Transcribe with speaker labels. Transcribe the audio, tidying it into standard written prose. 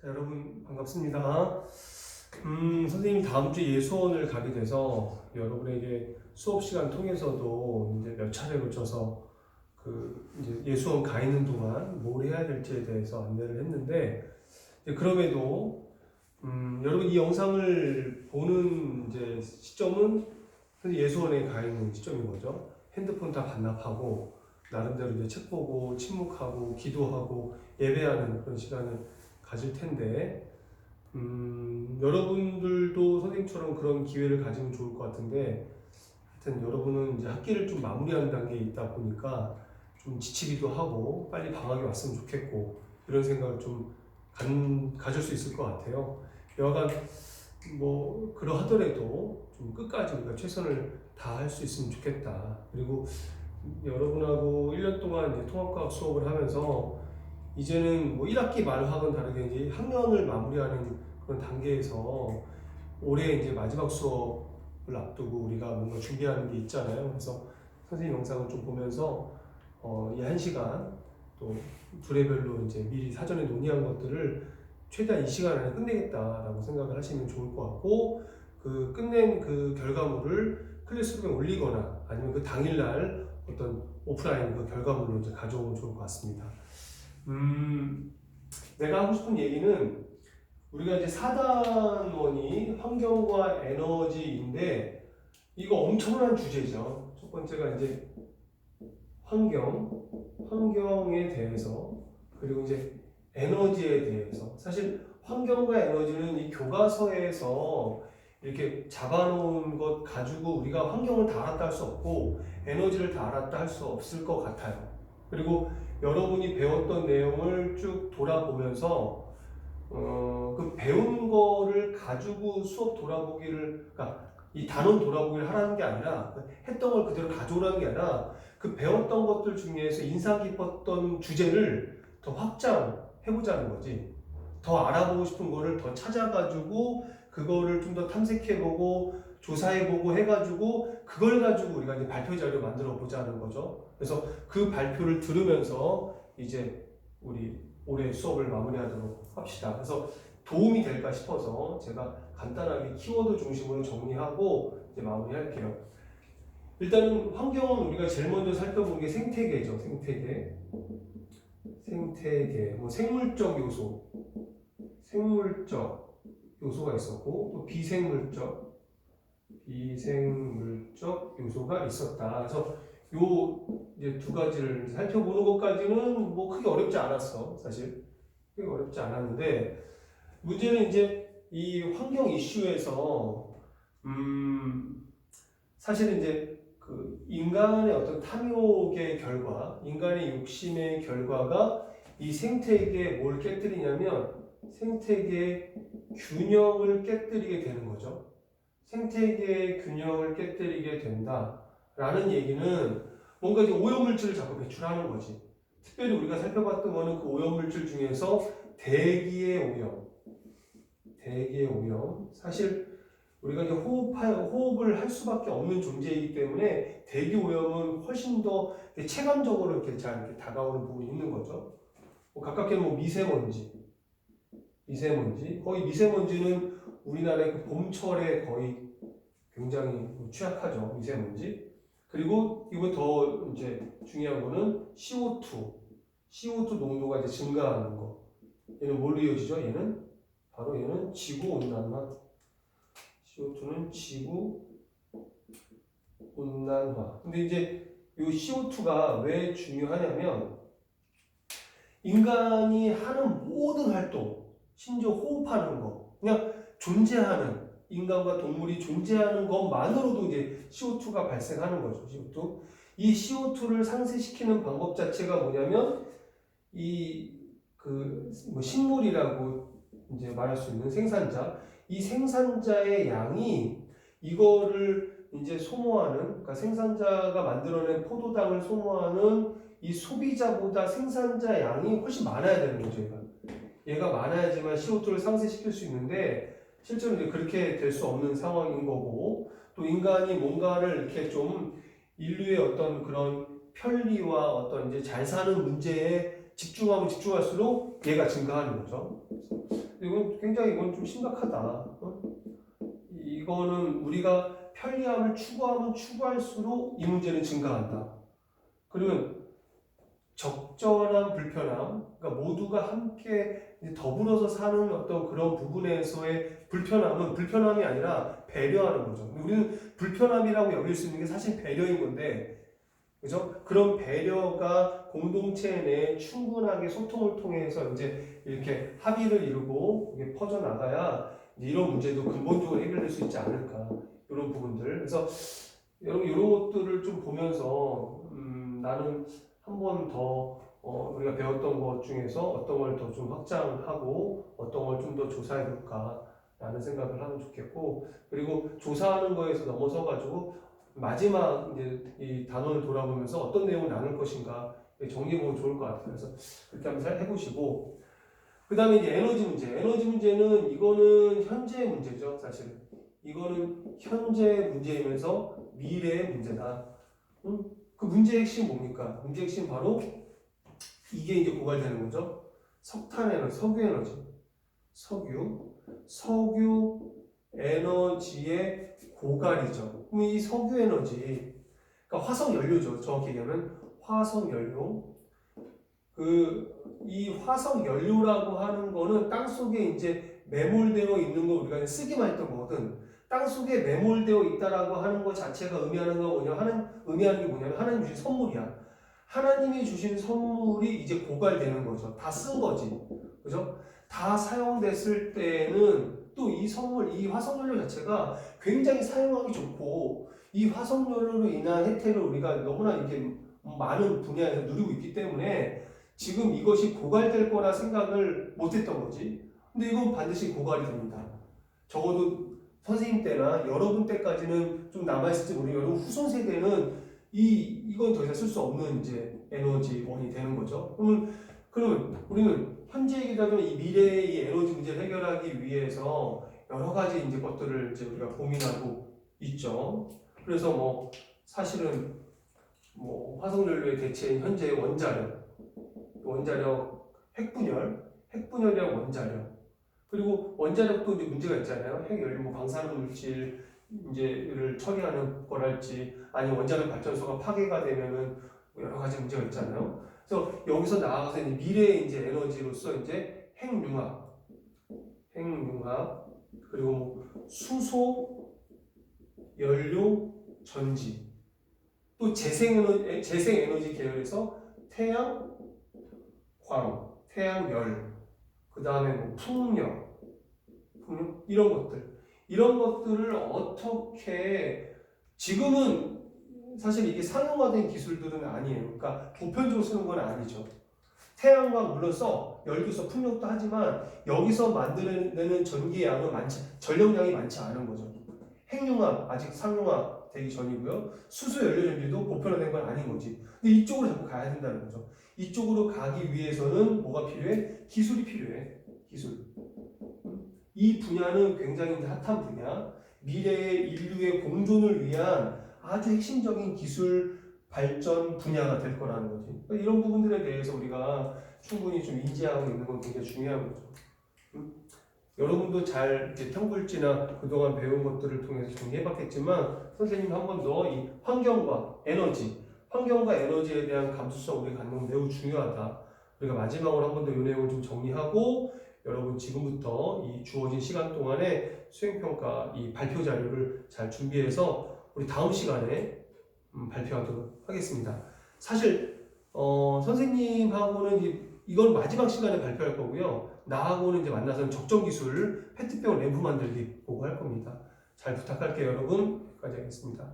Speaker 1: 자, 여러분 반갑습니다. 선생님이 다음 주 예수원을 가게 돼서 여러분에게 수업 시간 통해서도 이제 몇 차례 걸쳐서 이제 예수원 가 있는 동안 뭘 해야 될지에 대해서 안내를 했는데, 이제 그럼에도 여러분 이 영상을 보는 이제 시점은 예수원에 가 있는 시점인 거죠. 핸드폰 다 반납하고 나름대로 이제 책 보고 침묵하고 기도하고 예배하는 그런 시간을 가질 텐데, 여러분들도 선생님처럼 그런 기회를 가지면 좋을 것 같은데, 하여튼 여러분은 이제 학기를 좀 마무리하는 단계에 있다 보니까 좀 지치기도 하고 빨리 방학이 왔으면 좋겠고 이런 생각을 좀 가질 수 있을 것 같아요. 여하간 뭐 그러하더라도 좀 끝까지 우리가 최선을 다할 수 있으면 좋겠다. 그리고 여러분하고 1년 동안 이제 통합과학 수업을 하면서 이제는 뭐 1학기 말하고는 다르게 이제 학년을 마무리하는 그런 단계에서 올해 이제 마지막 수업을 앞두고 우리가 뭔가 준비하는 게 있잖아요. 그래서 선생님 영상을 좀 보면서 이 1시간 또 두레별로 이제 미리 사전에 논의한 것들을 최대한 이 시간 안에 끝내겠다라고 생각을 하시면 좋을 것 같고, 그 끝낸 그 결과물을 클래스룸에 올리거나 아니면 그 당일날 어떤 오프라인 그 결과물로 이제 가져오면 좋을 것 같습니다. 내가 하고 싶은 얘기는, 우리가 이제 4단원이 환경과 에너지인데 이거 엄청난 주제죠. 첫 번째가 이제 환경에 대해서, 그리고 이제 에너지에 대해서. 사실 환경과 에너지는 이 교과서에서 이렇게 잡아놓은 것 가지고 우리가 환경을 다 알았다 할 수 없고 에너지를 다 알았다 할 수 없을 것 같아요. 그리고 여러분이 배웠던 내용을 쭉 돌아보면서 그 배운 거를 가지고 수업 돌아보기를, 그러니까 이 단원 돌아보기를 하라는 게 아니라 했던 걸 그대로 가져오라는 게 아니라 그 배웠던 것들 중에서 인상 깊었던 주제를 더 확장해보자는 거지. 더 알아보고 싶은 거를 더 찾아가지고 그거를 좀 더 탐색해보고 조사해보고 해가지고 그걸 가지고 우리가 이제 발표 자료 만들어 보자는 거죠. 그래서 그 발표를 들으면서 이제 우리 올해 수업을 마무리하도록 합시다. 그래서 도움이 될까 싶어서 제가 간단하게 키워드 중심으로 정리하고 이제 마무리할게요. 일단은 환경은 우리가 제일 먼저 살펴본 게 생태계죠. 생태계, 뭐 생물적 요소가 있었고, 또 비생물적 요소가 있었다. 그래서 요 이제 두 가지를 살펴보는 것까지는 뭐 크게 어렵지 않았어. 사실 크게 어렵지 않았는데, 문제는 이제 이 환경 이슈에서 사실은 이제 그 인간의 어떤 탐욕의 결과, 인간의 욕심의 결과가 이 생태계에 뭘 깨뜨리냐면 생태계의 균형을 깨뜨리게 되는 거죠. 생태계의 균형을 깨뜨리게 된다라는 얘기는 뭔가 이제 오염물질을 자꾸 배출하는 거지. 특별히 우리가 살펴봤던 거는 그 오염물질 중에서 대기의 오염. 사실 우리가 이제 호흡을 할 수밖에 없는 존재이기 때문에 대기 오염은 훨씬 더 체감적으로 이렇게 잘 이렇게 다가오는 부분이 있는 거죠. 뭐 가깝게는 뭐 미세먼지. 거의 미세먼지는 우리나라의 그 봄철에 거의 굉장히 취약하죠. 미세먼지. 그리고 이거 더 이제 중요한 거는 CO2 농도가 이제 증가하는 거. 얘는 뭘로 이어지죠? 얘는 지구 온난화. CO2는 지구 온난화. 근데 이제 이 CO2가 왜 중요하냐면, 인간이 하는 모든 활동, 심지어 호흡하는 거, 그냥 존재하는, 인간과 동물이 존재하는 것만으로도 이제 CO2가 발생하는 거죠. 이 CO2를 상쇄시키는 방법 자체가 뭐냐면, 뭐 식물이라고 이제 말할 수 있는 이 생산자의 양이 이거를 이제 소모하는, 그러니까 생산자가 만들어낸 포도당을 소모하는 이 소비자보다 생산자 양이 훨씬 많아야 되는 거죠. 얘가 많아야지만 CO2를 상쇄시킬 수 있는데, 실제로 이제 그렇게 될 수 없는 상황인 거고, 또 인간이 뭔가를 이렇게 좀 인류의 어떤 그런 편리와 어떤 이제 잘 사는 문제에 집중하면 집중할수록 얘가 증가하는 거죠. 이건 좀 심각하다. 이거는 우리가 편리함을 추구하면 추구할수록 이 문제는 증가한다. 그러면 적절한 불편함, 그러니까 모두가 함께 더불어서 사는 어떤 그런 부분에서의 불편함이 아니라 배려하는 거죠. 우리는 불편함이라고 여길 수 있는 게 사실 배려인 건데, 그죠? 그런 배려가 공동체 내에 충분하게 소통을 통해서 이제 이렇게 합의를 이루고 이게 퍼져 나가야 이런 문제도 근본적으로 해결될 수 있지 않을까, 이런 부분들. 그래서 여러분 이런 것들을 좀 보면서 나는 한 번 더 우리가 배웠던 것 중에서 어떤 걸 더 좀 확장하고 어떤 걸 좀 더 조사해 볼까 라는 생각을 하면 좋겠고, 그리고 조사하는 거에서 넘어서 가지고 마지막 이제 이 단원을 돌아보면서 어떤 내용을 나눌 것인가 정리해 보면 좋을 것 같아요. 그래서 그렇게 한번 잘 해보시고, 그 다음에 이제 에너지 문제. 에너지 문제는 이거는 현재 문제죠, 사실. 이거는 현재 문제이면서 미래의 문제다. 그 문제의 핵심 뭡니까? 문제의 핵심 바로 이게 이제 고갈되는 거죠. 석탄 에너지, 석유 에너지. 석유 에너지의 고갈이죠. 그럼 이 석유 에너지, 그러니까 화석 연료죠. 정확히 얘기하면 화석 연료. 이 화석 연료라고 하는 거는 땅 속에 이제 매몰되어 있는 거 우리가 쓰기만 했던 거거든. 땅 속에 매몰되어 있다라고 하는 것 자체가 의미하는 게 뭐냐면 하나님 주신 선물이야. 하나님이 주신 선물이 이제 고갈되는 거죠. 다 쓴 거지. 그죠? 다 사용됐을 때는 또 이 선물, 이 화석연료 자체가 굉장히 사용하기 좋고, 이 화석연료로 인한 혜택을 우리가 너무나 이렇게 많은 분야에서 누리고 있기 때문에 지금 이것이 고갈될 거라 생각을 못 했던 거지. 근데 이건 반드시 고갈이 됩니다. 적어도 선생님 때나 여러분 때까지는 좀 남아있을지 모르겠는데, 여러분 후손 세대는 이건 더 이상 쓸 수 없는 이제 에너지원이 되는 거죠. 그러면 우리는 현재 얘기라면 이 미래의 이 에너지 문제를 해결하기 위해서 여러 가지 이제 것들을 이제 우리가 고민하고 있죠. 그래서 뭐 사실은 뭐 화석연료의 대체인 현재의 원자력, 핵분열이랑 원자력. 그리고 원자력도 이제 문제가 있잖아요. 핵연료, 뭐 방사능 물질을 처리하는 거랄지, 아니면 원자력 발전소가 파괴가 되면은 여러 가지 문제가 있잖아요. 그래서 여기서 나아가서 이제 미래의 이제 에너지로서 이제 핵융합, 그리고 뭐 수소, 연료, 전지, 또 재생에너지 계열에서 태양, 태양열, 그 다음에 뭐 풍력, 이런 것들을 어떻게, 지금은 사실 이게 상용화된 기술들은 아니에요. 그러니까 보편적으로 쓰는 건 아니죠. 태양광 물론 열도 써, 풍력도 하지만 여기서 만들어내는 전력량이 많지 않은 거죠. 핵융합 아직 상용화 되기 전이고요. 수소 연료 전지도 보편화된 건 아닌 거지. 근데 이쪽으로 자꾸 가야 된다는 거죠. 이쪽으로 가기 위해서는 뭐가 필요해? 기술이 필요해. 기술. 이 분야는 굉장히 핫한 분야. 미래의 인류의 공존을 위한 아주 핵심적인 기술 발전 분야가 될 거라는 거지. 그러니까 이런 부분들에 대해서 우리가 충분히 좀 인지하고 있는 건 굉장히 중요한 거죠. 여러분도 잘 이렇게 탕불지나 그동안 배운 것들을 통해서 정리해봤겠지만, 선생님이 한 번 더 이 환경과 에너지에 대한 감수성 우리가 갖는 건 매우 중요하다. 우리가 마지막으로 한 번 더 이 내용을 좀 정리하고, 여러분 지금부터 이 주어진 시간 동안에 수행평가 이 발표 자료를 잘 준비해서 우리 다음 시간에 발표하도록 하겠습니다. 사실 선생님하고는 이건 마지막 시간에 발표할 거고요. 나하고는 이제 만나서 적정기술 페트병 램프 만들기 보고 할 겁니다. 잘 부탁할게요, 여러분. 여기까지 하겠습니다.